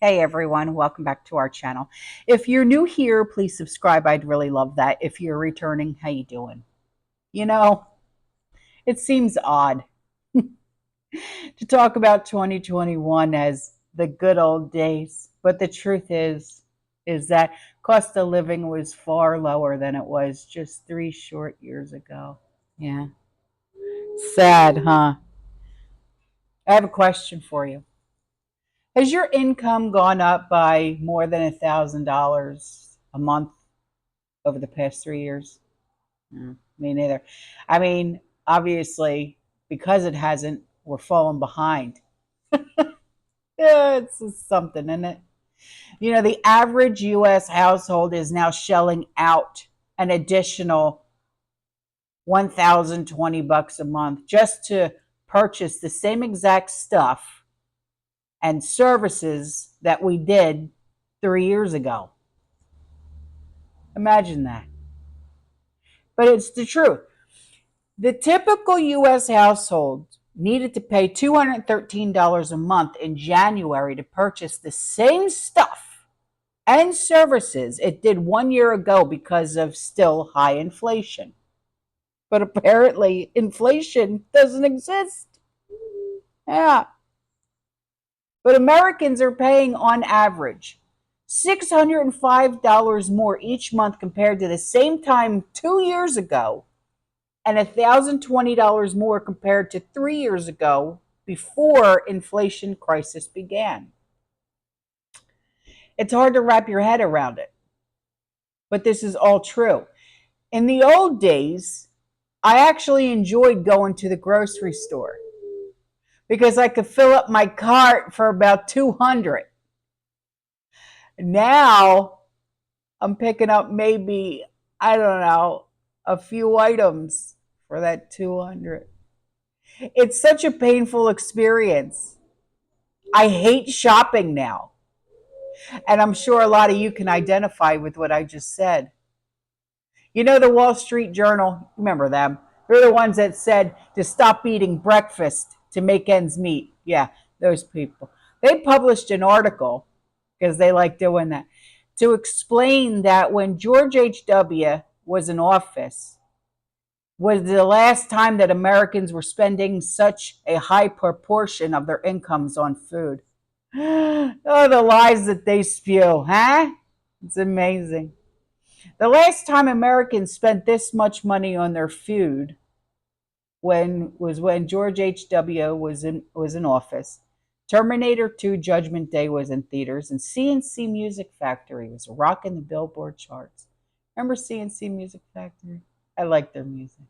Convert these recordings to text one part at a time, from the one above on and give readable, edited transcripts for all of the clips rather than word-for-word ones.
Hey everyone, welcome back to our channel. If you're new here, please subscribe. I'd really love that. If you're returning, how you doing? You know, it seems odd to talk about 2021 as the good old days, but the truth is that cost of living was far lower than it was just 3 short years ago. Yeah. Sad, huh? I have a question for you. Has your income gone up by more than $1,000 a month over the past 3 years? Me neither. I mean, obviously, because it hasn't, we're falling behind. Yeah, it's something, isn't it? The average U.S. household is now shelling out an additional 1,020 bucks a month just to purchase the same exact stuff and services that we did 3 years ago. Imagine that. But it's the truth. The typical U.S. household needed to pay $213 a month in January to purchase the same stuff and services it did 1 year ago because of still high inflation. But apparently, inflation doesn't exist. Yeah. But Americans are paying on average $605 more each month compared to the same time 2 years ago, and $1,020 more compared to 3 years ago before inflation crisis began. It's hard to wrap your head around it, but this is all true. In the old days, I actually enjoyed going to the grocery store because I could fill up my cart for about 200. Now, I'm picking up maybe, I don't know, a few items for that 200. It's such a painful experience. I hate shopping now. And I'm sure a lot of you can identify with what I just said. The Wall Street Journal, remember them? They're the ones that said to stop eating breakfast to make ends meet. Yeah, those people. They published an article, because they like doing that, to explain that when George H.W. was in office, was the last time that Americans were spending such a high proportion of their incomes on food. Oh, the lies that they spew, huh? It's amazing. The last time Americans spent this much money on their food when George H.W. was in office. Terminator 2 Judgment Day was in theaters, and CNC Music Factory was rocking the Billboard charts. Remember CNC Music Factory? I like their music.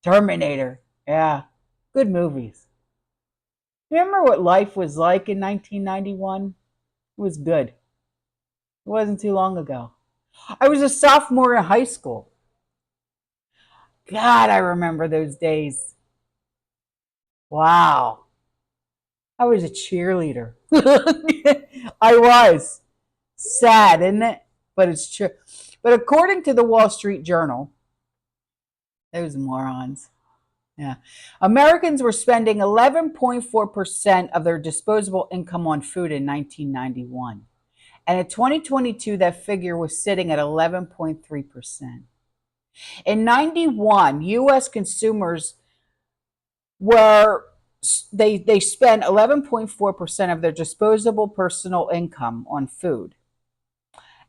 Terminator, yeah, good movies. Remember what life was like in 1991? It was good. It wasn't too long ago. I was a sophomore in high school. God, I remember those days. Wow. I was a cheerleader. I was. Sad, isn't it? But it's true. But according to the Wall Street Journal, those morons. Yeah. Americans were spending 11.4% of their disposable income on food in 1991. And in 2022, that figure was sitting at 11.3%. In 91, U.S. consumers were they spent 11.4% of their disposable personal income on food.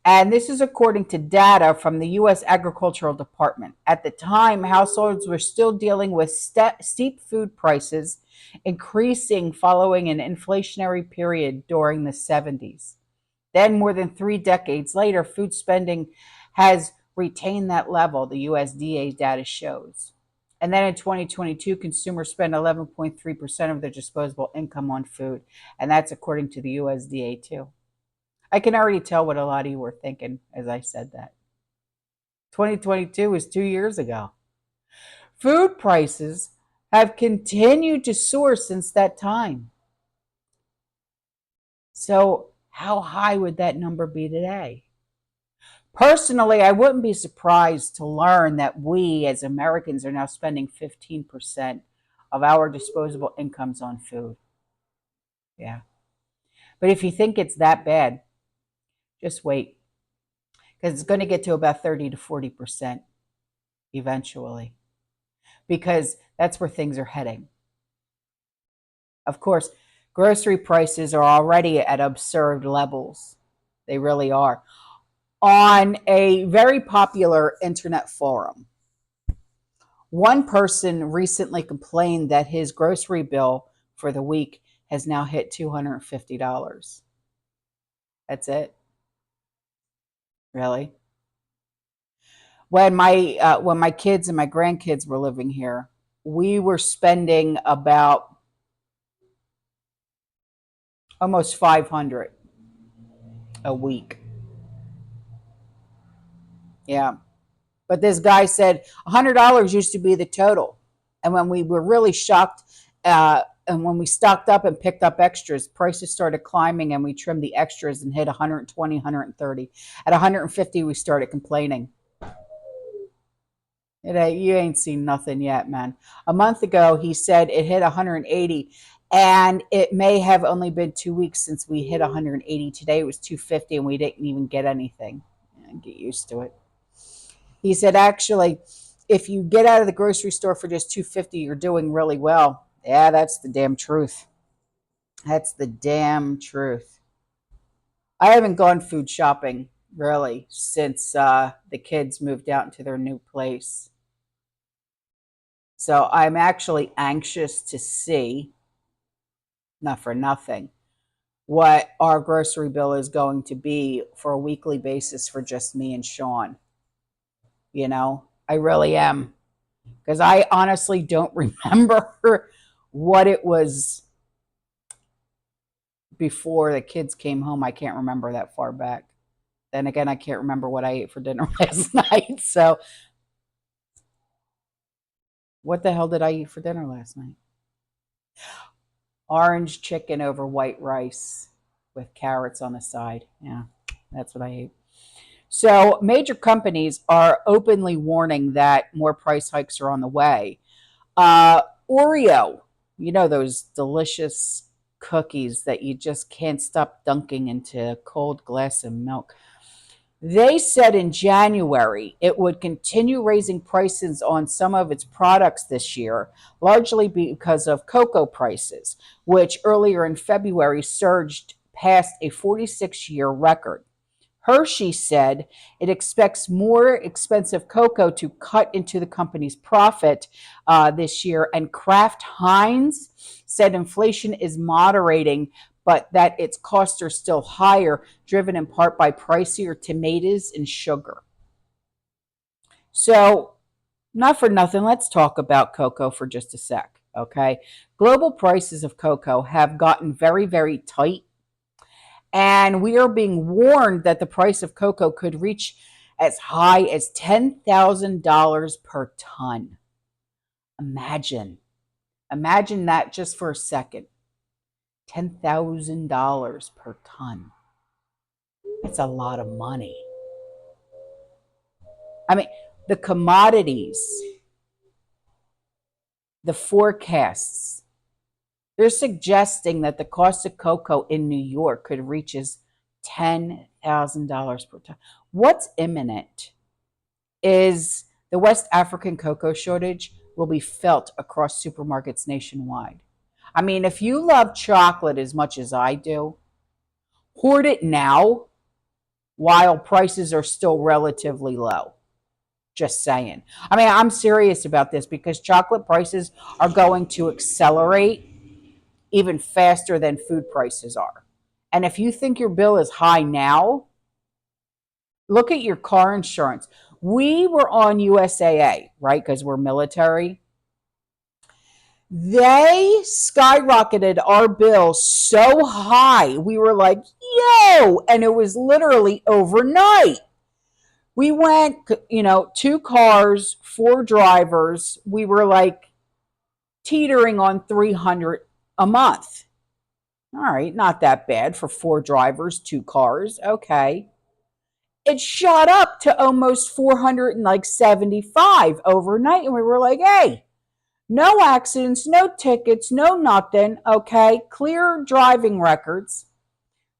And this is according to data from the U.S. Agricultural Department. At the time, households were still dealing with steep food prices, increasing following an inflationary period during the 70s. Then, more than 3 decades later, food spending has retained that level, the USDA data shows. And then in 2022, consumers spend 11.3% of their disposable income on food. And that's according to the USDA, too. I can already tell what a lot of you were thinking as I said that. 2022 was 2 years ago. Food prices have continued to soar since that time. So, how high would that number be today? Personally, I wouldn't be surprised to learn that we as Americans are now spending 15% of our disposable incomes on food. Yeah. But if you think it's that bad, just wait, because it's going to get to about 30 to 40% eventually, because that's where things are heading. Of course, grocery prices are already at absurd levels. They really are. On a very popular internet forum, one person recently complained that his grocery bill for the week has now hit $250. That's it? Really? When my kids and my grandkids were living here, we were spending about almost 500 a week. Yeah. But this guy said $100 used to be the total. And when we were really shocked, and when we stocked up and picked up extras, prices started climbing and we trimmed the extras and hit 120, 130. At 150, we started complaining. You ain't seen nothing yet, man. A month ago, he said it hit 180, and it may have only been 2 weeks since we hit 180. Today it was 250, and we didn't even get anything. Get used to it. He said, actually, if you get out of the grocery store for just 250, you're doing really well. Yeah, that's the damn truth. That's the damn truth. I haven't gone food shopping really since the kids moved out into their new place. So I'm actually anxious to see, not for nothing, what our grocery bill is going to be for a weekly basis for just me and Sean. I really am. Because I honestly don't remember what it was before the kids came home. I can't remember that far back. Then again, I can't remember what I ate for dinner last night. So, what the hell did I eat for dinner last night? Orange chicken over white rice with carrots on the side. Yeah, that's what I ate. So, major companies are openly warning that more price hikes are on the way. Oreo, those delicious cookies that you just can't stop dunking into a cold glass of milk. They said in January it would continue raising prices on some of its products this year, largely because of cocoa prices, which earlier in February surged past a 46-year record. Hershey said it expects more expensive cocoa to cut into the company's profit this year. And Kraft Heinz said inflation is moderating, but that its costs are still higher, driven in part by pricier tomatoes and sugar. So, not for nothing, let's talk about cocoa for just a sec, okay? Global prices of cocoa have gotten very, very tight, and we are being warned that the price of cocoa could reach as high as $10,000 per ton. Imagine that just for a second. $10,000 per ton. That's a lot of money. I mean, the commodities, the forecasts, they're suggesting that the cost of cocoa in New York could reach as $10,000 per ton. What's imminent is the West African cocoa shortage will be felt across supermarkets nationwide. I mean, if you love chocolate as much as I do, hoard it now while prices are still relatively low. Just saying. I mean, I'm serious about this because chocolate prices are going to accelerate even faster than food prices are. And if you think your bill is high now, look at your car insurance. We were on USAA, right? Because we're military. They skyrocketed our bill so high. We were like, yo, and it was literally overnight. We went, 2 cars, 4 drivers. We were like teetering on 300 a month. All right, not that bad for 4 drivers, 2 cars. Okay. It shot up to almost 475 overnight. And we were like, hey, no accidents, no tickets, no nothing. Okay. Clear driving records.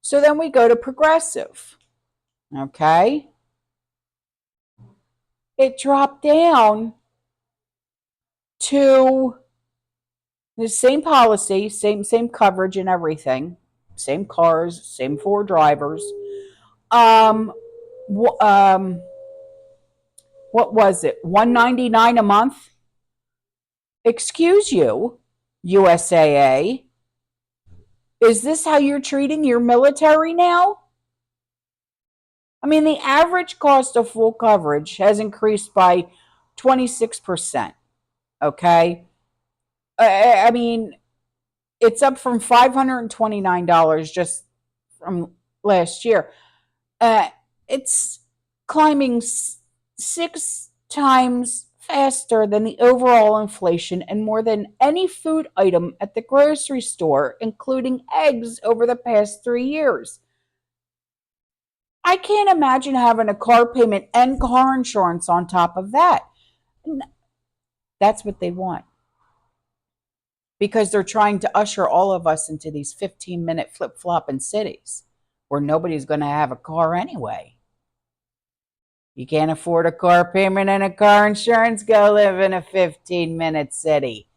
So then we go to Progressive. Okay. It dropped down to the same policy, same coverage and everything, same cars, same four drivers. Um, um, what was it? $199 a month. Excuse you, USAA. Is this how you're treating your military now? I mean, the average cost of full coverage has increased by 26%. Okay. I mean, it's up from $529 just from last year. Uh, it's climbing 6 times faster than the overall inflation and more than any food item at the grocery store, including eggs, over the past 3 years. I can't imagine having a car payment and car insurance on top of that. That's what they want because they're trying to usher all of us into these 15-minute flip-flopping cities where nobody's going to have a car anyway. You can't afford a car payment and a car insurance? Go live in a 15-minute city.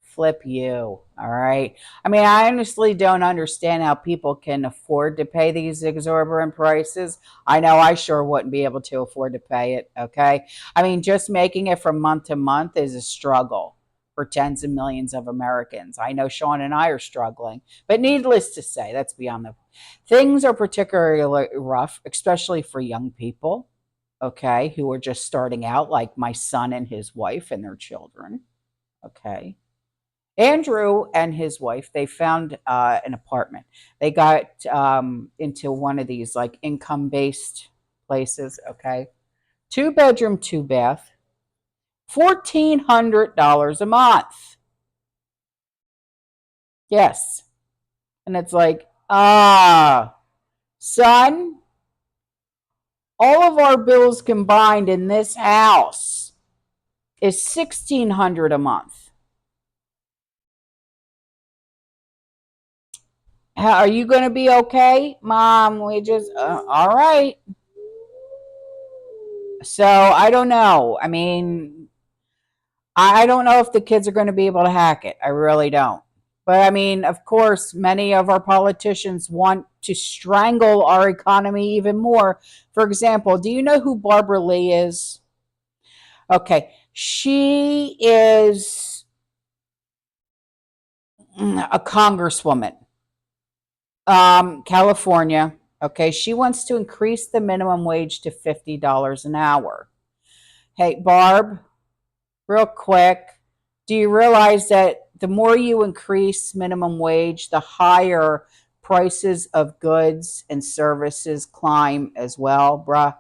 Flip you. All right. I mean, I honestly don't understand how people can afford to pay these exorbitant prices. I know I sure wouldn't be able to afford to pay it. Okay. I mean, just making it from month to month is a struggle for tens of millions of Americans. I know Sean and I are struggling, but needless to say, that's beyond the things are particularly rough, especially for young people. Okay. Who are just starting out, like my son and his wife and their children. Okay. Andrew and his wife, they found an apartment. They got into one of these like income based places. Okay. 2 bedroom, 2 bath, $1,400 a month. Yes. And it's like, son, all of our bills combined in this house is $1,600 a month. Are you going to be okay, Mom? We just, all right. So I don't know. I mean, I don't know if the kids are going to be able to hack it. I really don't. But I mean, of course, many of our politicians want to strangle our economy even more. For example, do you know who Barbara Lee is? Okay. She is a congresswoman, California. Okay. She wants to increase the minimum wage to $50 an hour. Hey, Barb, real quick, do you realize that the more you increase minimum wage, the higher prices of goods and services climb as well, bruh?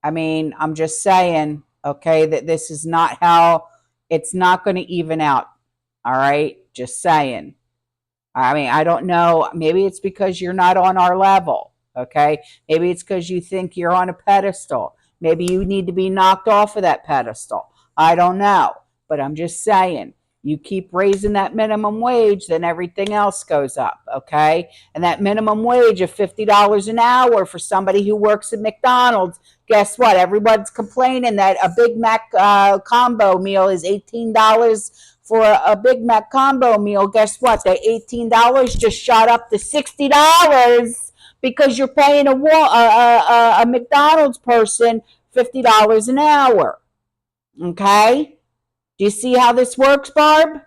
I mean, I'm just saying, okay, that this is not how it's not going to even out. All right, just saying. I mean, I don't know. Maybe it's because you're not on our level. Okay. Maybe it's because you think you're on a pedestal. Maybe you need to be knocked off of that pedestal. I don't know. But I'm just saying, you keep raising that minimum wage, then everything else goes up. Okay. And that minimum wage of $50 an hour for somebody who works at McDonald's, guess what? Everyone's complaining that a Big Mac combo meal is $18 for a Big Mac combo meal. Guess what? That $18 just shot up to $60 because you're paying a McDonald's person $50 an hour. Okay? Do you see how this works, Barb?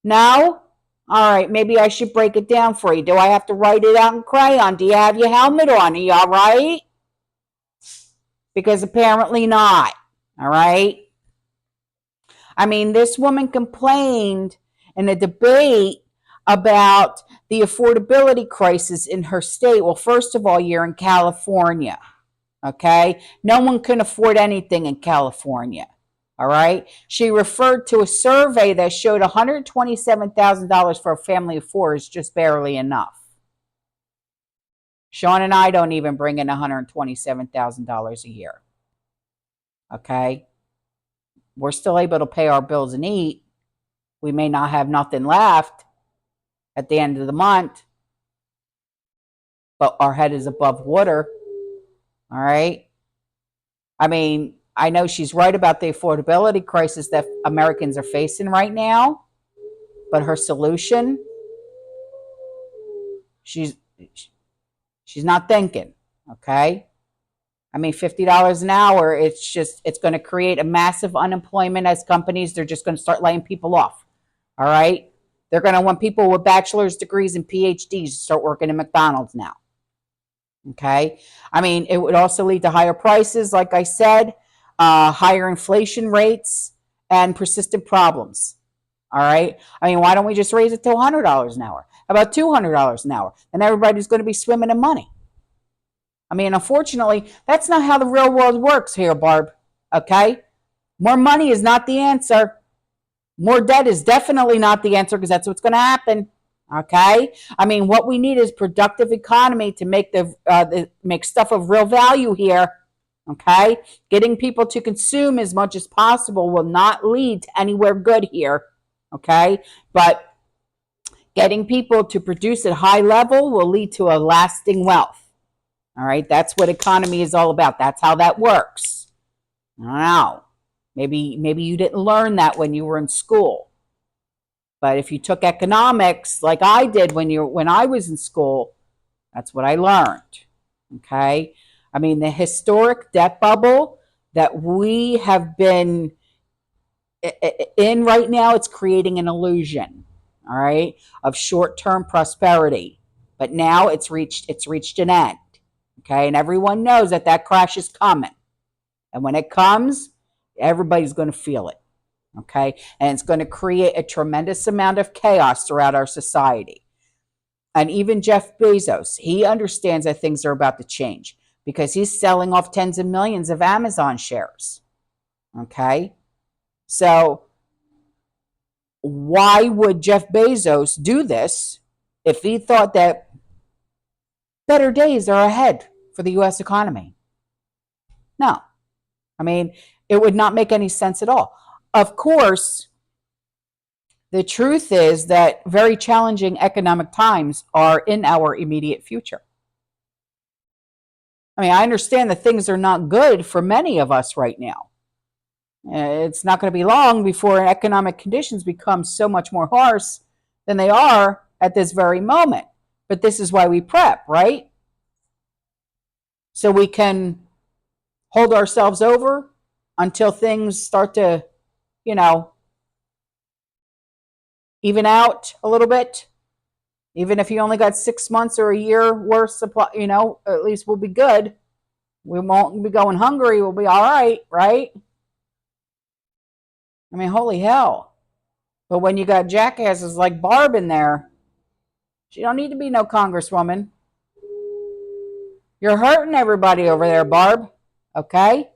No? All right, maybe I should break it down for you. Do I have to write it out in crayon? Do you have your helmet on? Are you all right? Because apparently not. All right? I mean, this woman complained in a debate about the affordability crisis in her state. Well, first of all, you're in California, okay? No one can afford anything in California, all right? She referred to a survey that showed $127,000 for a family of four is just barely enough. Sean and I don't even bring in $127,000 a year, okay? We're still able to pay our bills and eat. We may not have nothing left at the end of the month. but our head is above water. All right. I mean, I know she's right about the affordability crisis that Americans are facing right now, but her solution, she's she's not thinking. Okay. I mean, $50 an hour, it's going to create a massive unemployment as companies, they're just going to start laying people off. All right. They're going to want people with bachelor's degrees and PhDs to start working in McDonald's now. Okay. I mean, it would also lead to higher prices, like I said, higher inflation rates, and persistent problems. All right. I mean, why don't we just raise it to $100 an hour? How about $200 an hour? And everybody's going to be swimming in money. I mean, unfortunately, that's not how the real world works here, Barb. Okay? More money is not the answer. More debt is definitely not the answer, because that's what's going to happen. Okay? I mean, what we need is productive economy to make make stuff of real value here. Okay? Getting people to consume as much as possible will not lead to anywhere good here. Okay? But getting people to produce at high level will lead to a lasting wealth. All right, that's what economy is all about. That's how that works. I don't know. Maybe you didn't learn that when you were in school. But if you took economics like I did when I was in school, that's what I learned. Okay? I mean, the historic debt bubble that we have been in right now, it's creating an illusion, all right, of short-term prosperity. But now it's reached an end. Okay, and everyone knows that crash is coming. And when it comes, everybody's going to feel it. Okay, and it's going to create a tremendous amount of chaos throughout our society. And even Jeff Bezos, he understands that things are about to change, because he's selling off tens of millions of Amazon shares. Okay, so why would Jeff Bezos do this if he thought that better days are ahead for the U.S. economy? No. I mean, it would not make any sense at all. Of course, the truth is that very challenging economic times are in our immediate future. I mean, I understand that things are not good for many of us right now. It's not going to be long before economic conditions become so much more harsh than they are at this very moment. But this is why we prep, right? So we can hold ourselves over until things start to, even out a little bit. Even if you only got 6 months or a year worth supply, at least we'll be good. We won't be going hungry. We'll be all right, right? I mean, holy hell. But when you got jackasses like Barb in there, she don't need to be no congresswoman. You're hurting everybody over there, Barb. Okay?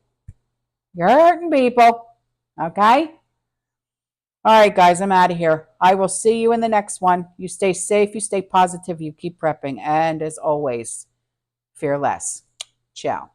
You're hurting people. Okay? All right, guys, I'm out of here. I will see you in the next one. You stay safe, you stay positive, you keep prepping. And as always, fear less. Ciao.